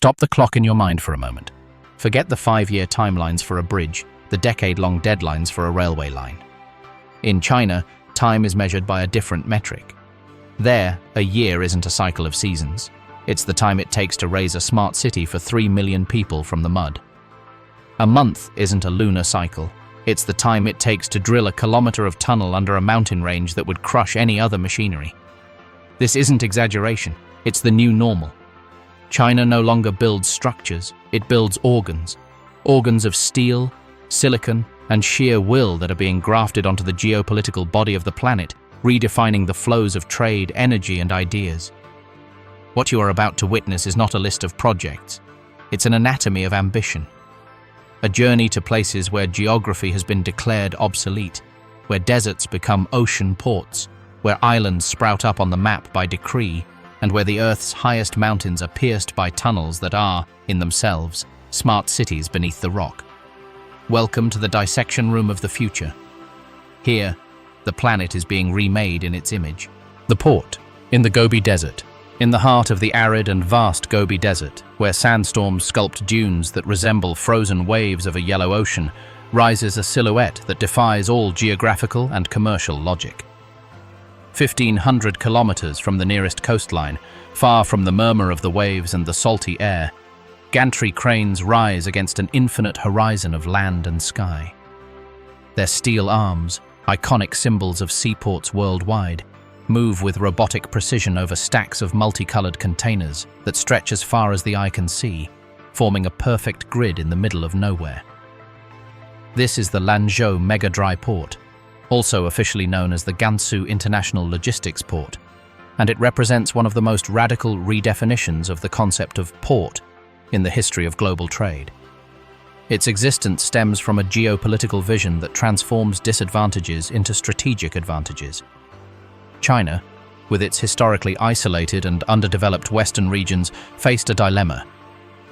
Stop the clock in your mind for a moment. Forget the 5-year timelines for a bridge, the decade-long deadlines for a railway line. In China, time is measured by a different metric. There, a year isn't a cycle of seasons. It's the time it takes to raise a smart city for 3 million people from the mud. A month isn't a lunar cycle. It's the time it takes to drill a kilometer of tunnel under a mountain range that would crush any other machinery. This isn't exaggeration. It's the new normal. China no longer builds structures, it builds organs. Organs of steel, silicon, and sheer will that are being grafted onto the geopolitical body of the planet, redefining the flows of trade, energy, and ideas. What you are about to witness is not a list of projects. It's an anatomy of ambition. A journey to places where geography has been declared obsolete, where deserts become ocean ports, where islands sprout up on the map by decree, and where the Earth's highest mountains are pierced by tunnels that are, in themselves, smart cities beneath the rock. Welcome to the dissection room of the future. Here, the planet is being remade in its image. The port, in the Gobi Desert, in the heart of the arid and vast Gobi Desert, where sandstorms sculpt dunes that resemble frozen waves of a yellow ocean, rises a silhouette that defies all geographical and commercial logic. 1,500 kilometers from the nearest coastline, far from the murmur of the waves and the salty air, gantry cranes rise against an infinite horizon of land and sky. Their steel arms, iconic symbols of seaports worldwide, move with robotic precision over stacks of multicolored containers that stretch as far as the eye can see, forming a perfect grid in the middle of nowhere. This is the Lanzhou Mega Dry Port, also officially known as the Gansu International Logistics Port, and it represents one of the most radical redefinitions of the concept of port in the history of global trade. Its existence stems from a geopolitical vision that transforms disadvantages into strategic advantages. China, with its historically isolated and underdeveloped western regions, faced a dilemma: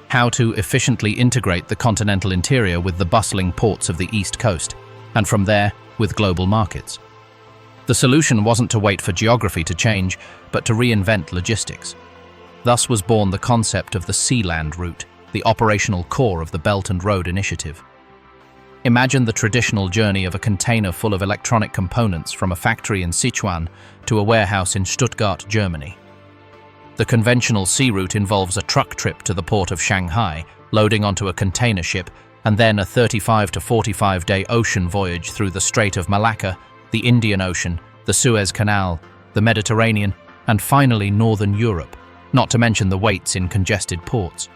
how to efficiently integrate the continental interior with the bustling ports of the East Coast, and from there, with global markets. The solution wasn't to wait for geography to change, but to reinvent logistics. Thus was born the concept of the sea-land route, the operational core of the Belt and Road Initiative. Imagine the traditional journey of a container full of electronic components from a factory in Sichuan to a warehouse in Stuttgart, Germany. The conventional sea route involves a truck trip to the port of Shanghai, loading onto a container ship, and then a 35 to 45-day ocean voyage through the Strait of Malacca, the Indian Ocean, the Suez Canal, the Mediterranean, and finally Northern Europe, not to mention the waits in congested ports.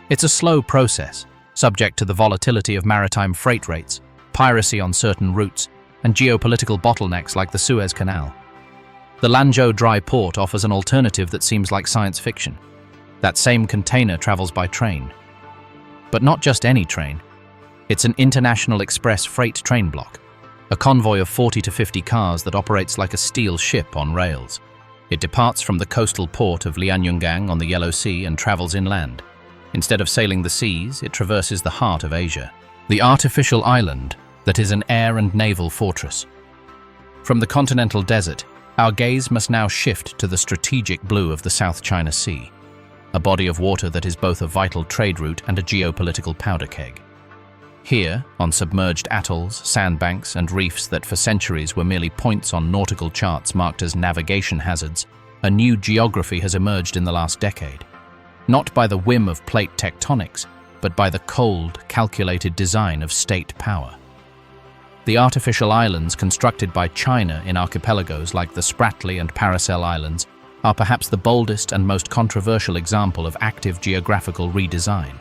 It's a slow process, subject to the volatility of maritime freight rates, piracy on certain routes, and geopolitical bottlenecks like the Suez Canal. The Lanzhou Dry Port offers an alternative that seems like science fiction. That same container travels by train. But not just any train. It's an international express freight train block, a convoy of 40 to 50 cars that operates like a steel ship on rails. It departs from the coastal port of Lianyungang on the Yellow Sea and travels inland. Instead of sailing the seas, it traverses the heart of Asia, the artificial island that is an air and naval fortress. From the continental desert, our gaze must now shift to the strategic blue of the South China Sea, a body of water that is both a vital trade route and a geopolitical powder keg. Here, on submerged atolls, sandbanks, and reefs that for centuries were merely points on nautical charts marked as navigation hazards, a new geography has emerged in the last decade. Not by the whim of plate tectonics, but by the cold, calculated design of state power. The artificial islands constructed by China in archipelagos like the Spratly and Paracel Islands are perhaps the boldest and most controversial example of active geographical redesign.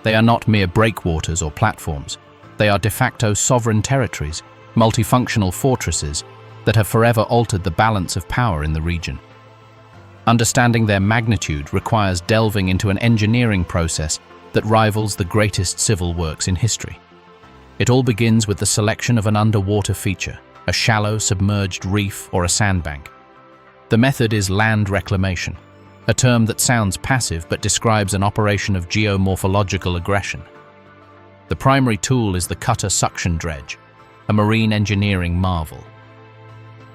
They are not mere breakwaters or platforms. They are de facto sovereign territories, multifunctional fortresses that have forever altered the balance of power in the region. Understanding their magnitude requires delving into an engineering process that rivals the greatest civil works in history. It all begins with the selection of an underwater feature, a shallow, submerged reef or a sandbank. The method is land reclamation, a term that sounds passive but describes an operation of geomorphological aggression. The primary tool is the cutter suction dredge, a marine engineering marvel.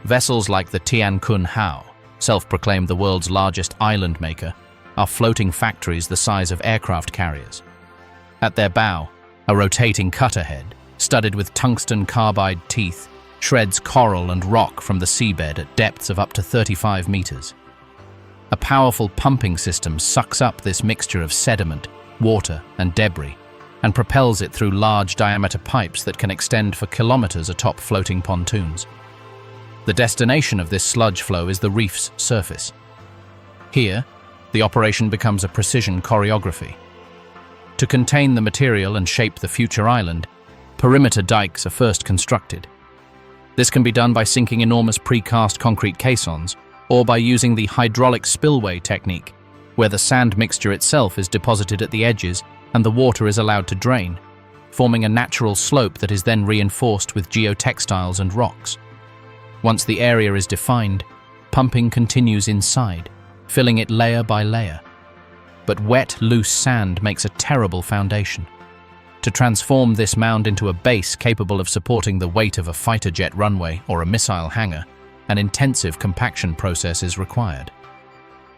Vessels like the Tian Kun Hao, self-proclaimed the world's largest island maker, are floating factories the size of aircraft carriers. At their bow, a rotating cutter head, studded with tungsten carbide teeth, shreds coral and rock from the seabed at depths of up to 35 meters. A powerful pumping system sucks up this mixture of sediment, water, and debris, and propels it through large diameter pipes that can extend for kilometers atop floating pontoons. The destination of this sludge flow is the reef's surface. Here, the operation becomes a precision choreography. To contain the material and shape the future island, perimeter dikes are first constructed. This can be done by sinking enormous precast concrete caissons, or by using the hydraulic spillway technique, where the sand mixture itself is deposited at the edges and the water is allowed to drain, forming a natural slope that is then reinforced with geotextiles and rocks. Once the area is defined, pumping continues inside, filling it layer by layer. But wet, loose sand makes a terrible foundation. To transform this mound into a base capable of supporting the weight of a fighter jet runway or a missile hangar, an intensive compaction process is required.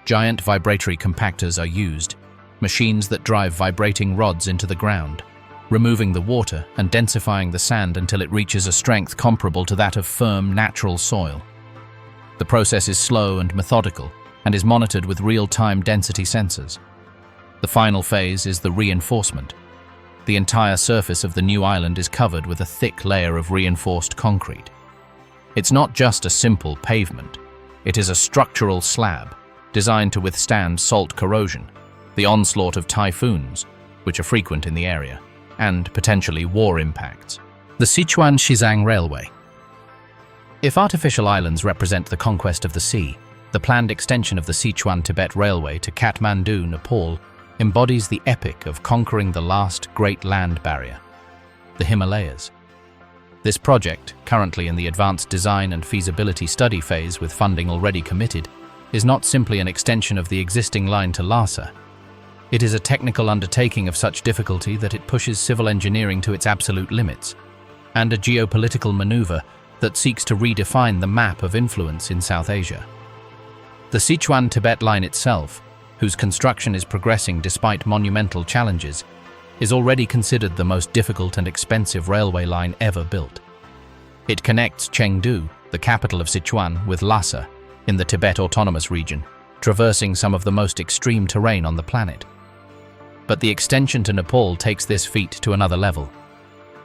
Giant vibratory compactors are used, machines that drive vibrating rods into the ground, removing the water and densifying the sand until it reaches a strength comparable to that of firm, natural soil. The process is slow and methodical and is monitored with real-time density sensors. The final phase is the reinforcement. The entire surface of the new island is covered with a thick layer of reinforced concrete. It's not just a simple pavement. It is a structural slab designed to withstand salt corrosion, the onslaught of typhoons, which are frequent in the area, and potentially war impacts. The Sichuan-Xizang Railway. If artificial islands represent the conquest of the sea, the planned extension of the Sichuan-Tibet Railway to Kathmandu, Nepal, embodies the epic of conquering the last great land barrier, the Himalayas. This project, currently in the advanced design and feasibility study phase with funding already committed, is not simply an extension of the existing line to Lhasa. It is a technical undertaking of such difficulty that it pushes civil engineering to its absolute limits, and a geopolitical maneuver that seeks to redefine the map of influence in South Asia. The Sichuan-Tibet line itself, whose construction is progressing despite monumental challenges, is already considered the most difficult and expensive railway line ever built. It connects Chengdu, the capital of Sichuan, with Lhasa, in the Tibet Autonomous Region, traversing some of the most extreme terrain on the planet. But the extension to Nepal takes this feat to another level.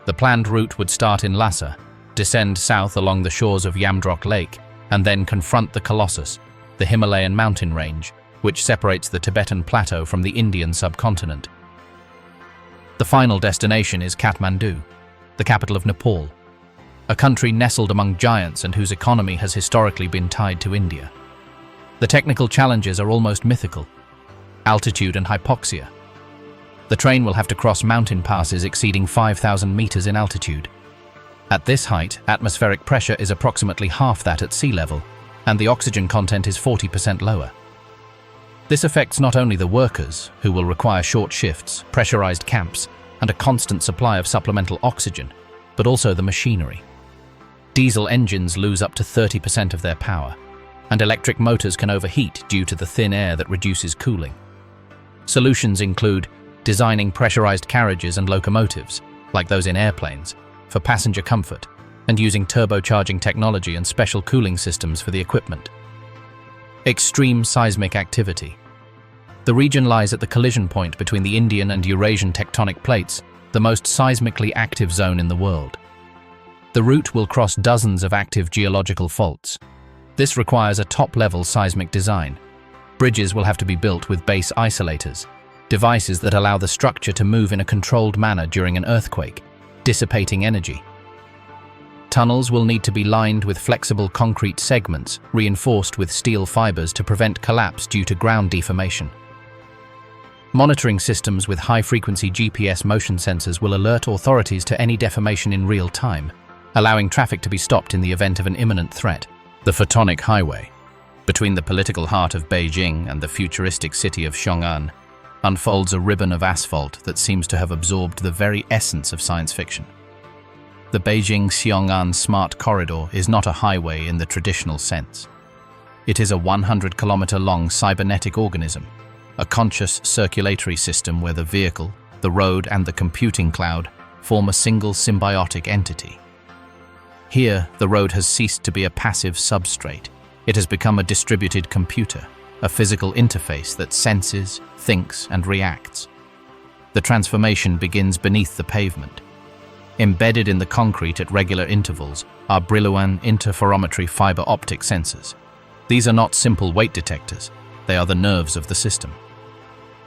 The planned route would start in Lhasa, descend south along the shores of Yamdrok Lake, and then confront the Colossus, the Himalayan mountain range, which separates the Tibetan plateau from the Indian subcontinent. The final destination is Kathmandu, the capital of Nepal, a country nestled among giants and whose economy has historically been tied to India. The technical challenges are almost mythical: altitude and hypoxia. The train will have to cross mountain passes exceeding 5,000 meters in altitude. At this height, atmospheric pressure is approximately half that at sea level, and the oxygen content is 40% lower. This affects not only the workers, who will require short shifts, pressurized camps, and a constant supply of supplemental oxygen, but also the machinery. Diesel engines lose up to 30% of their power, and electric motors can overheat due to the thin air that reduces cooling. Solutions include designing pressurized carriages and locomotives, like those in airplanes, for passenger comfort, and using turbocharging technology and special cooling systems for the equipment. Extreme seismic activity. The region lies at the collision point between the Indian and Eurasian tectonic plates, the most seismically active zone in the world. The route will cross dozens of active geological faults. This requires a top-level seismic design. Bridges will have to be built with base isolators, devices that allow the structure to move in a controlled manner during an earthquake, dissipating energy. Tunnels will need to be lined with flexible concrete segments, reinforced with steel fibers to prevent collapse due to ground deformation. Monitoring systems with high-frequency GPS motion sensors will alert authorities to any deformation in real time, allowing traffic to be stopped in the event of an imminent threat. The Photonic Highway, between the political heart of Beijing and the futuristic city of Xiong'an, unfolds a ribbon of asphalt that seems to have absorbed the very essence of science fiction. The Beijing-Xiong'an Smart Corridor is not a highway in the traditional sense. It is a 100-kilometer-long cybernetic organism, a conscious circulatory system where the vehicle, the road, and the computing cloud form a single symbiotic entity. Here, the road has ceased to be a passive substrate. It has become a distributed computer, a physical interface that senses, thinks, and reacts. The transformation begins beneath the pavement. Embedded in the concrete at regular intervals are Brillouin interferometry fiber optic sensors. These are not simple weight detectors, they are the nerves of the system.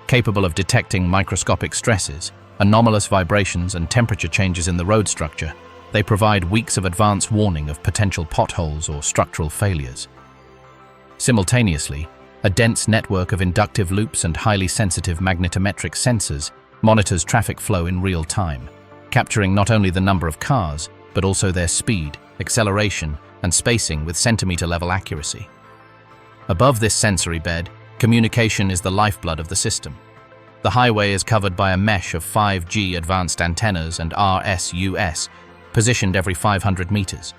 Capable of detecting microscopic stresses, anomalous vibrations, and temperature changes in the road structure, they provide weeks of advance warning of potential potholes or structural failures. Simultaneously, a dense network of inductive loops and highly sensitive magnetometric sensors monitors traffic flow in real time, capturing not only the number of cars, but also their speed, acceleration, and spacing with centimeter-level accuracy. Above this sensory bed, communication is the lifeblood of the system. The highway is covered by a mesh of 5G advanced antennas and RSUS, positioned every 500 meters.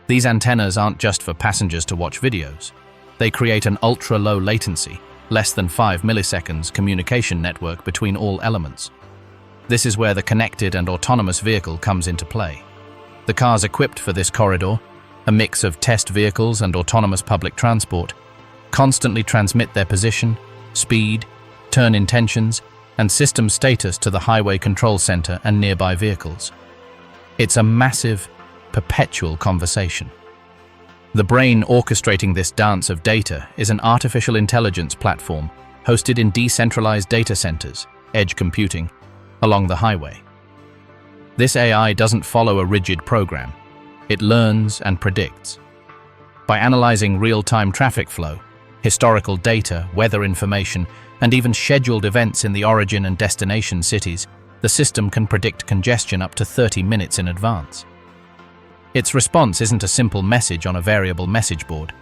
These antennas aren't just for passengers to watch videos. They create an ultra-low latency, less than 5 milliseconds communication network between all elements. This is where the connected and autonomous vehicle comes into play. The cars equipped for this corridor, a mix of test vehicles and autonomous public transport, constantly transmit their position, speed, turn intentions, and system status to the highway control center and nearby vehicles. It's a massive, perpetual conversation. The brain orchestrating this dance of data is an artificial intelligence platform hosted in decentralized data centers, edge computing, along the highway. This AI doesn't follow a rigid program. It learns and predicts. By analyzing real-time traffic flow, historical data, weather information, and even scheduled events in the origin and destination cities, the system can predict congestion up to 30 minutes in advance. Its response isn't a simple message on a variable message board.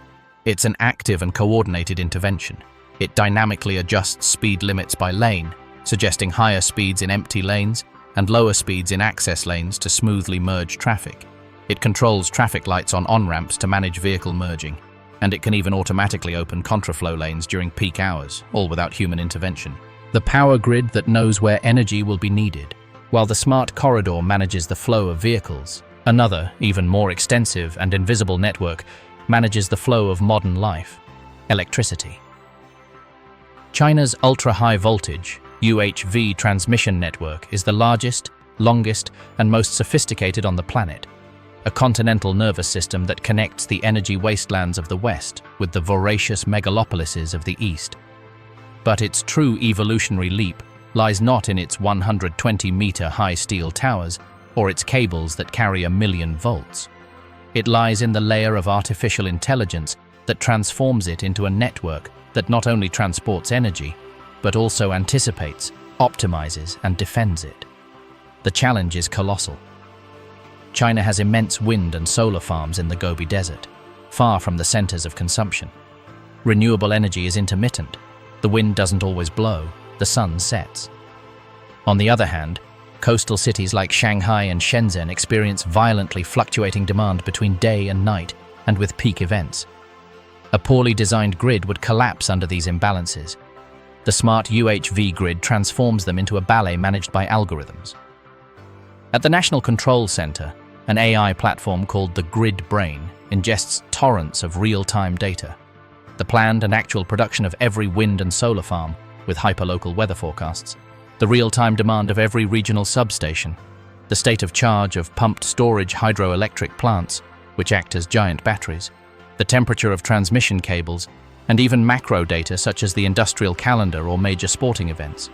It's an active and coordinated intervention. It dynamically adjusts speed limits by lane, suggesting higher speeds in empty lanes and lower speeds in access lanes to smoothly merge traffic. It controls traffic lights on on-ramps to manage vehicle merging, and it can even automatically open contraflow lanes during peak hours, all without human intervention. The power grid that knows where energy will be needed, while the smart corridor manages the flow of vehicles. Another, even more extensive and invisible network manages the flow of modern life, electricity. China's ultra-high voltage, UHV transmission network is the largest, longest, and most sophisticated on the planet. A continental nervous system that connects the energy wastelands of the West with the voracious megalopolises of the East. But its true evolutionary leap lies not in its 120-meter high steel towers or its cables that carry 1,000,000 volts. It lies in the layer of artificial intelligence that transforms it into a network that not only transports energy, but also anticipates, optimizes, and defends it. The challenge is colossal. China has immense wind and solar farms in the Gobi Desert, far from the centers of consumption. Renewable energy is intermittent. The wind doesn't always blow, the sun sets. On the other hand, coastal cities like Shanghai and Shenzhen experience violently fluctuating demand between day and night and with peak events. A poorly designed grid would collapse under these imbalances. The smart UHV grid transforms them into a ballet managed by algorithms. At the National Control Center, an AI platform called the Grid Brain ingests torrents of real-time data. The planned and actual production of every wind and solar farm, with hyperlocal weather forecasts, the real-time demand of every regional substation, the state of charge of pumped storage hydroelectric plants, which act as giant batteries, the temperature of transmission cables, and even macro data such as the industrial calendar or major sporting events.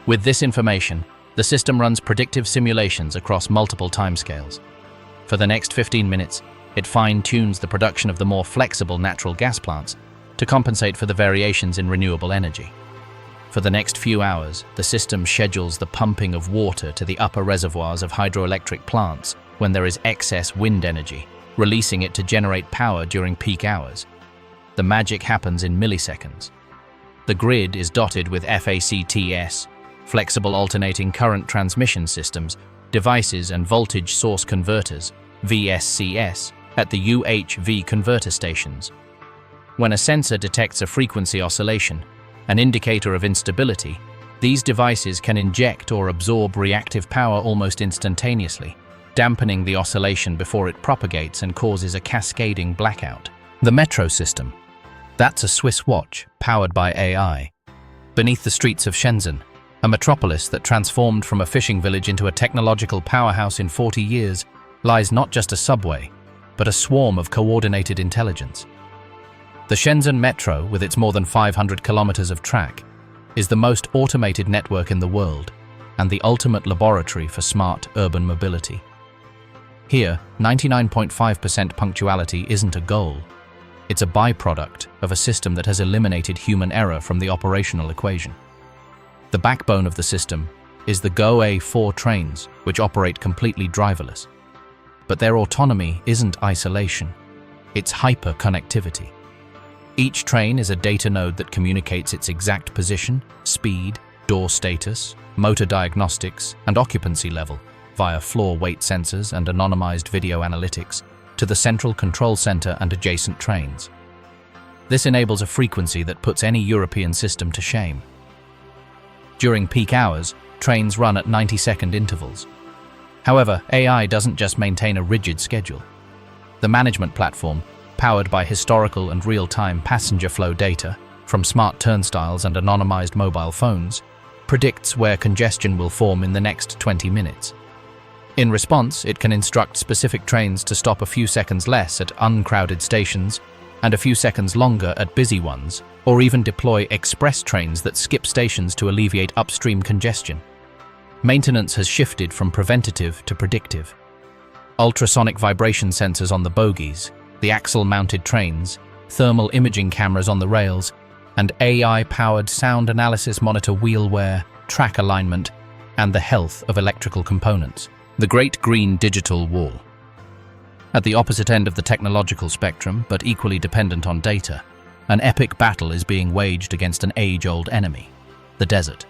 With this information, the system runs predictive simulations across multiple timescales. For the next 15 minutes, it fine-tunes the production of the more flexible natural gas plants to compensate for the variations in renewable energy. For the next few hours, the system schedules the pumping of water to the upper reservoirs of hydroelectric plants when there is excess wind energy, releasing it to generate power during peak hours. The magic happens in milliseconds. The grid is dotted with FACTS, flexible alternating current transmission systems, devices and voltage source converters, VSCS, at the UHV converter stations. When a sensor detects a frequency oscillation, an indicator of instability, these devices can inject or absorb reactive power almost instantaneously, dampening the oscillation before it propagates and causes a cascading blackout. The metro system. That's a Swiss watch, powered by AI. Beneath the streets of Shenzhen, a metropolis that transformed from a fishing village into a technological powerhouse in 40 years, lies not just a subway, but a swarm of coordinated intelligence. The Shenzhen Metro, with its more than 500 kilometers of track, is the most automated network in the world and the ultimate laboratory for smart urban mobility. Here, 99.5% punctuality isn't a goal. It's a byproduct of a system that has eliminated human error from the operational equation. The backbone of the system is the GO-A4 trains, which operate completely driverless. But their autonomy isn't isolation, it's hyper-connectivity. Each train is a data node that communicates its exact position, speed, door status, motor diagnostics, and occupancy level via floor weight sensors and anonymized video analytics to the central control center and adjacent trains. This enables a frequency that puts any European system to shame. During peak hours, trains run at 90-second intervals. However, AI doesn't just maintain a rigid schedule. The management platform, powered by historical and real-time passenger flow data from smart turnstiles and anonymized mobile phones, predicts where congestion will form in the next 20 minutes. In response, it can instruct specific trains to stop a few seconds less at uncrowded stations and a few seconds longer at busy ones, or even deploy express trains that skip stations to alleviate upstream congestion. Maintenance has shifted from preventative to predictive. Ultrasonic vibration sensors on the bogies, the axle-mounted trains, thermal imaging cameras on the rails, and AI-powered sound analysis monitor wheel wear, track alignment, and the health of electrical components. The Great Green Digital Wall. At the opposite end of the technological spectrum, but equally dependent on data, an epic battle is being waged against an age-old enemy, the desert.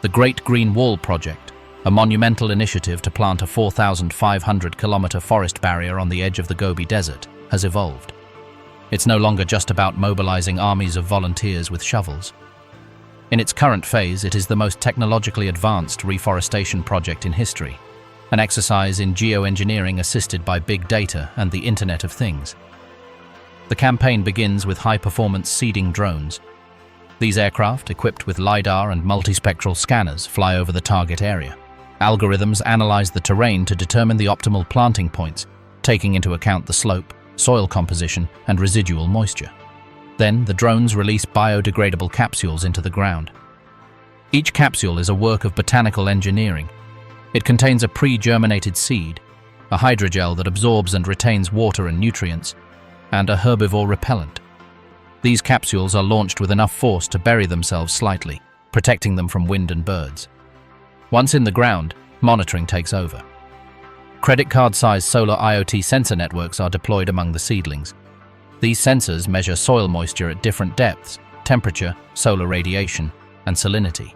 The Great Green Wall Project, a monumental initiative to plant a 4,500-kilometer forest barrier on the edge of the Gobi Desert, has evolved. It's no longer just about mobilizing armies of volunteers with shovels. In its current phase, it is the most technologically advanced reforestation project in history, an exercise in geoengineering assisted by big data and the Internet of Things. The campaign begins with high-performance seeding drones. These aircraft, equipped with LiDAR and multispectral scanners, fly over the target area. Algorithms analyze the terrain to determine the optimal planting points, taking into account the slope, soil composition, and residual moisture. Then, the drones release biodegradable capsules into the ground. Each capsule is a work of botanical engineering. It contains a pre-germinated seed, a hydrogel that absorbs and retains water and nutrients, and a herbivore repellent. These capsules are launched with enough force to bury themselves slightly, protecting them from wind and birds. Once in the ground, monitoring takes over. Credit card-sized solar IoT sensor networks are deployed among the seedlings. These sensors measure soil moisture at different depths, temperature, solar radiation, and salinity.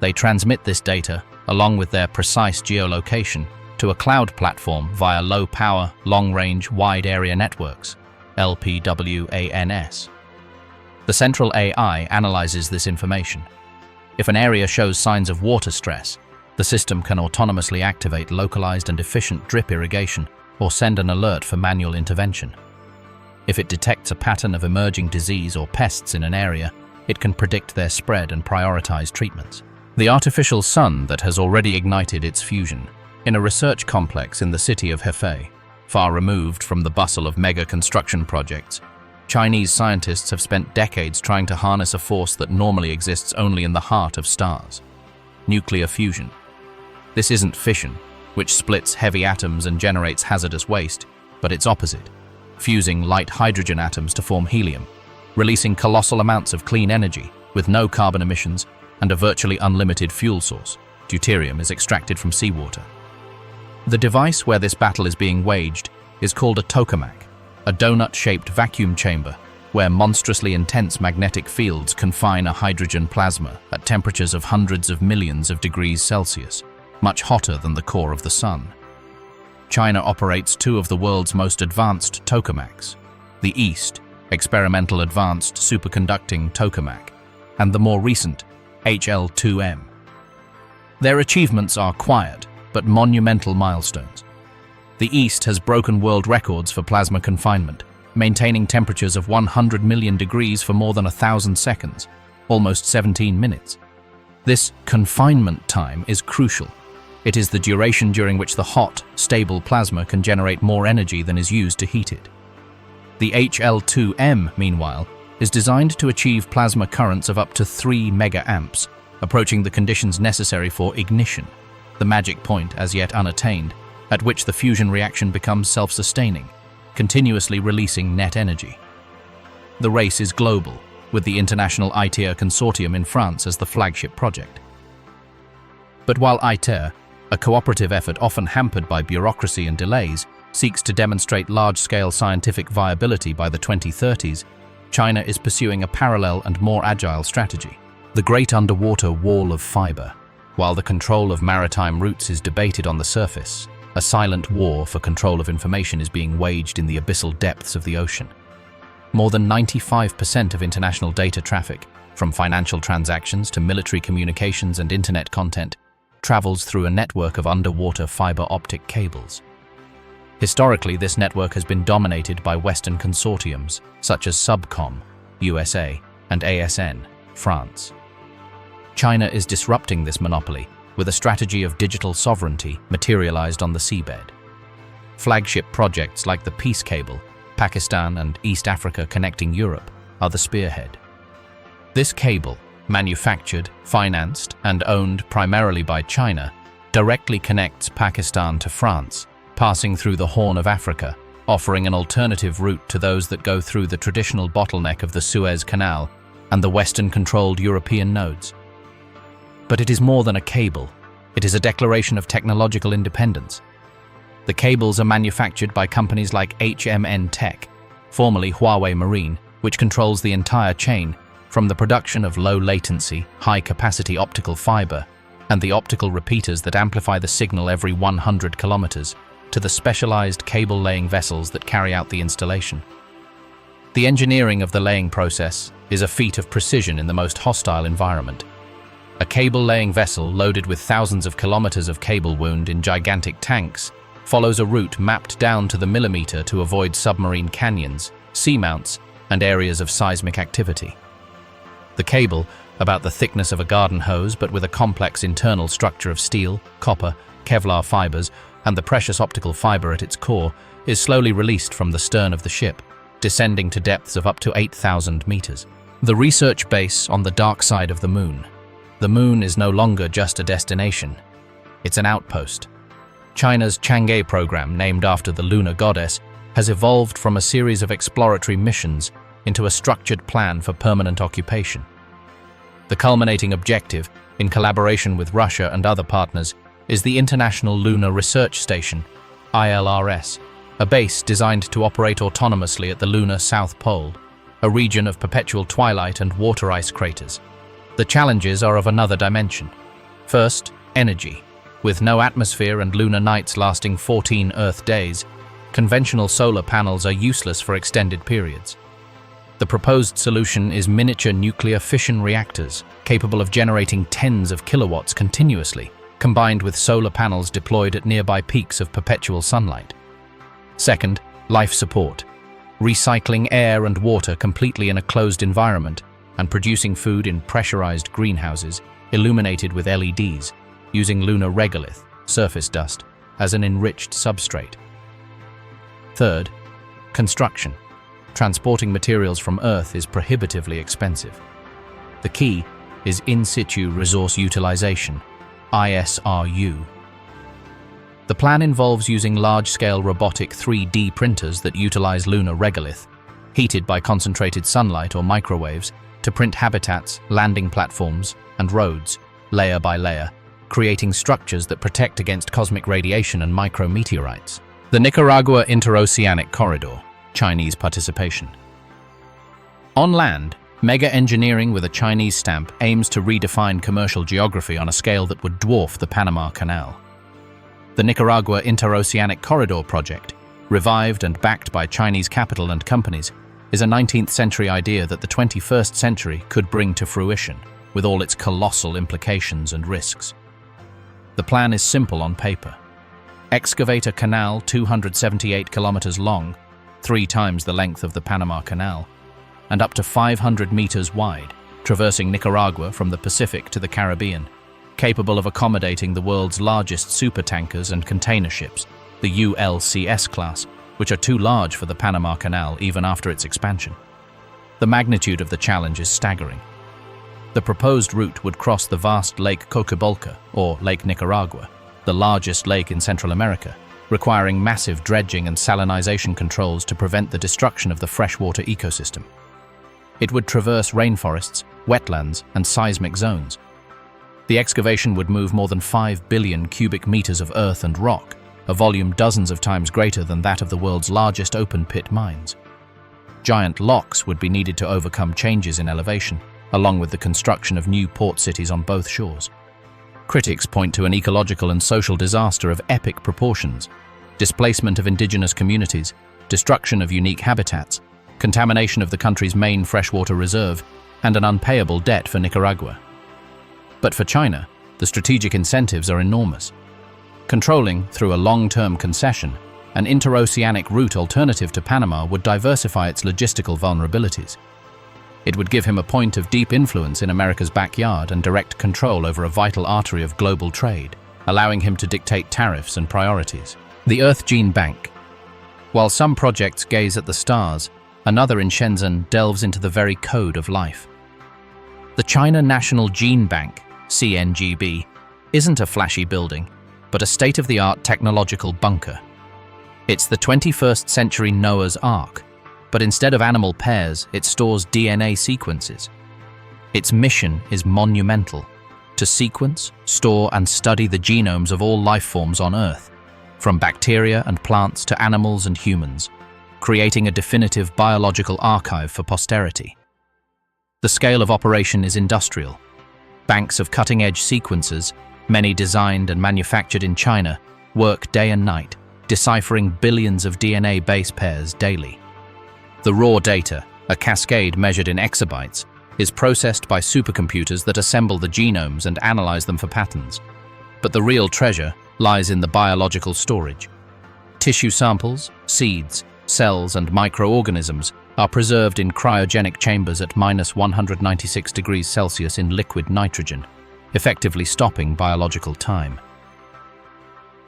They transmit this data, along with their precise geolocation, to a cloud platform via low-power, long-range, wide-area networks, LPWANs. The central AI analyzes this information. If an area shows signs of water stress, the system can autonomously activate localized and efficient drip irrigation or send an alert for manual intervention. If it detects a pattern of emerging disease or pests in an area, it can predict their spread and prioritize treatments. The artificial sun that has already ignited its fusion in a research complex in the city of Hefei, far removed from the bustle of mega construction projects, Chinese scientists have spent decades trying to harness a force that normally exists only in the heart of stars: nuclear fusion. This isn't fission, which splits heavy atoms and generates hazardous waste, but its opposite, fusing light hydrogen atoms to form helium, releasing colossal amounts of clean energy with no carbon emissions and a virtually unlimited fuel source. Deuterium is extracted from seawater. The device where this battle is being waged is called a tokamak, a donut-shaped vacuum chamber where monstrously intense magnetic fields confine a hydrogen plasma at temperatures of hundreds of millions of degrees Celsius, much hotter than the core of the sun. China operates two of the world's most advanced tokamaks: the East, Experimental Advanced Superconducting Tokamak, and the more recent HL2M. Their achievements are quiet but monumental milestones. The East has broken world records for plasma confinement, maintaining temperatures of 100 million degrees for more than 1,000 seconds, almost 17 minutes. This confinement time is crucial. It is the duration during which the hot, stable plasma can generate more energy than is used to heat it. The HL2M, meanwhile, is designed to achieve plasma currents of up to 3 megaamps, approaching the conditions necessary for ignition, the magic point as yet unattained, at which the fusion reaction becomes self-sustaining, continuously releasing net energy. The race is global, with the International ITER Consortium in France as the flagship project. But while ITER, a cooperative effort often hampered by bureaucracy and delays, seeks to demonstrate large-scale scientific viability by the 2030s, China is pursuing a parallel and more agile strategy: the Great Underwater Wall of Fiber. While the control of maritime routes is debated on the surface, a silent war for control of information is being waged in the abyssal depths of the ocean. More than 95% of international data traffic, from financial transactions to military communications and internet content, travels through a network of underwater fiber optic cables. Historically, this network has been dominated by Western consortiums, such as Subcom, USA, and ASN, France. China is disrupting this monopoly with a strategy of digital sovereignty materialized on the seabed. Flagship projects like the Peace Cable, Pakistan and East Africa connecting Europe, are the spearhead. This cable, manufactured, financed, and owned primarily by China, directly connects Pakistan to France, passing through the Horn of Africa, offering an alternative route to those that go through the traditional bottleneck of the Suez Canal and the Western-controlled European nodes. But it is more than a cable. It is a declaration of technological independence. The cables are manufactured by companies like HMN Tech, formerly Huawei Marine, which controls the entire chain, from the production of low-latency, high-capacity optical fiber and the optical repeaters that amplify the signal every 100 kilometers, to the specialized cable-laying vessels that carry out the installation. The engineering of the laying process is a feat of precision in the most hostile environment. A cable-laying vessel loaded with thousands of kilometers of cable wound in gigantic tanks follows a route mapped down to the millimeter to avoid submarine canyons, seamounts, and areas of seismic activity. The cable, about the thickness of a garden hose but with a complex internal structure of steel, copper, Kevlar fibers, and the precious optical fiber at its core, is slowly released from the stern of the ship, descending to depths of up to 8,000 meters. The research base on the dark side of the Moon. The Moon is no longer just a destination. It's an outpost. China's Chang'e program, named after the lunar goddess, has evolved from a series of exploratory missions into a structured plan for permanent occupation. The culminating objective, in collaboration with Russia and other partners, is the International Lunar Research Station, ILRS, a base designed to operate autonomously at the lunar South Pole, a region of perpetual twilight and water ice craters. The challenges are of another dimension. First, energy. With no atmosphere and lunar nights lasting 14 Earth days, conventional solar panels are useless for extended periods. The proposed solution is miniature nuclear fission reactors, capable of generating tens of kilowatts continuously, combined with solar panels deployed at nearby peaks of perpetual sunlight. Second, life support. Recycling air and water completely in a closed environment and producing food in pressurized greenhouses illuminated with LEDs, using lunar regolith, surface dust, as an enriched substrate. Third, construction. Transporting materials from Earth is prohibitively expensive. The key is in situ resource utilization, ISRU. The plan involves using large-scale robotic 3D printers that utilize lunar regolith, heated by concentrated sunlight or microwaves, to print habitats, landing platforms, and roads, layer by layer, creating structures that protect against cosmic radiation and micrometeorites. The Nicaragua Interoceanic Corridor, Chinese participation. On land, mega engineering with a Chinese stamp aims to redefine commercial geography on a scale that would dwarf the Panama Canal. The Nicaragua Interoceanic Corridor project, revived and backed by Chinese capital and companies, is a 19th century idea that the 21st century could bring to fruition, with all its colossal implications and risks. The plan is simple on paper. Excavate a canal 278 kilometers long, 3 times the length of the Panama Canal, and up to 500 meters wide, traversing Nicaragua from the Pacific to the Caribbean, capable of accommodating the world's largest supertankers and container ships, the ULCS class, which are too large for the Panama Canal even after its expansion. The magnitude of the challenge is staggering. The proposed route would cross the vast Lake Cocobolca, or Lake Nicaragua, the largest lake in Central America, requiring massive dredging and salinization controls to prevent the destruction of the freshwater ecosystem. It would traverse rainforests, wetlands, and seismic zones. The excavation would move more than 5 billion cubic meters of earth and rock, a volume dozens of times greater than that of the world's largest open-pit mines. Giant locks would be needed to overcome changes in elevation, along with the construction of new port cities on both shores. Critics point to an ecological and social disaster of epic proportions: displacement of indigenous communities, destruction of unique habitats, contamination of the country's main freshwater reserve, and an unpayable debt for Nicaragua. But for China, the strategic incentives are enormous. Controlling, through a long-term concession, an interoceanic route alternative to Panama would diversify its logistical vulnerabilities. It would give him a point of deep influence in America's backyard and direct control over a vital artery of global trade, allowing him to dictate tariffs and priorities. The Earth Gene Bank. While some projects gaze at the stars, another in Shenzhen delves into the very code of life. The China National Gene Bank, CNGB, isn't a flashy building, but a state-of-the-art technological bunker. It's the 21st century Noah's Ark, but instead of animal pairs, it stores DNA sequences. Its mission is monumental: to sequence, store, and study the genomes of all life forms on Earth, from bacteria and plants to animals and humans, creating a definitive biological archive for posterity. The scale of operation is industrial. Banks of cutting-edge sequencers, many designed and manufactured in China, work day and night, deciphering billions of DNA base pairs daily. The raw data, a cascade measured in exabytes, is processed by supercomputers that assemble the genomes and analyze them for patterns. But the real treasure lies in the biological storage. Tissue samples, seeds, cells, and microorganisms are preserved in cryogenic chambers at -196 degrees Celsius in liquid nitrogen, effectively stopping biological time.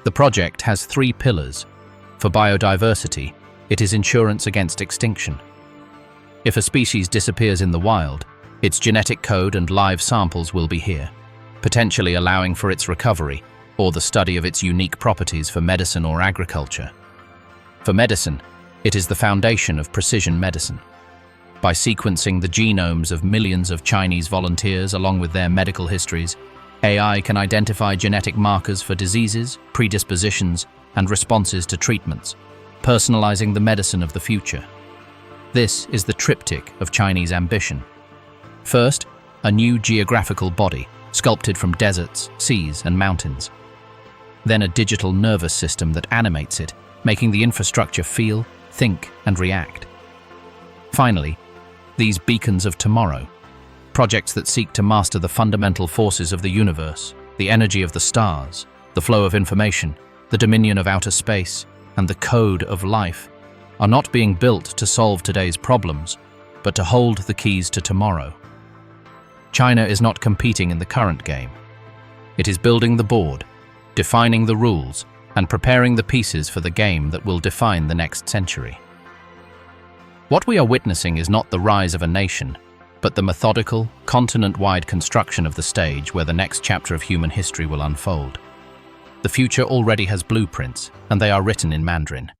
The project has 3 pillars. For biodiversity, it is insurance against extinction. If a species disappears in the wild, its genetic code and live samples will be here, potentially allowing for its recovery or the study of its unique properties for medicine or agriculture. For medicine, it is the foundation of precision medicine. By sequencing the genomes of millions of Chinese volunteers along with their medical histories, AI can identify genetic markers for diseases, predispositions, and responses to treatments, personalizing the medicine of the future. This is the triptych of Chinese ambition. First, a new geographical body, sculpted from deserts, seas, and mountains. Then a digital nervous system that animates it, making the infrastructure feel, think, and react. Finally, these beacons of tomorrow, projects that seek to master the fundamental forces of the universe, the energy of the stars, the flow of information, the dominion of outer space, and the code of life, are not being built to solve today's problems, but to hold the keys to tomorrow. China is not competing in the current game. It is building the board, defining the rules, and preparing the pieces for the game that will define the next century. What we are witnessing is not the rise of a nation, but the methodical, continent-wide construction of the stage where the next chapter of human history will unfold. The future already has blueprints, and they are written in Mandarin.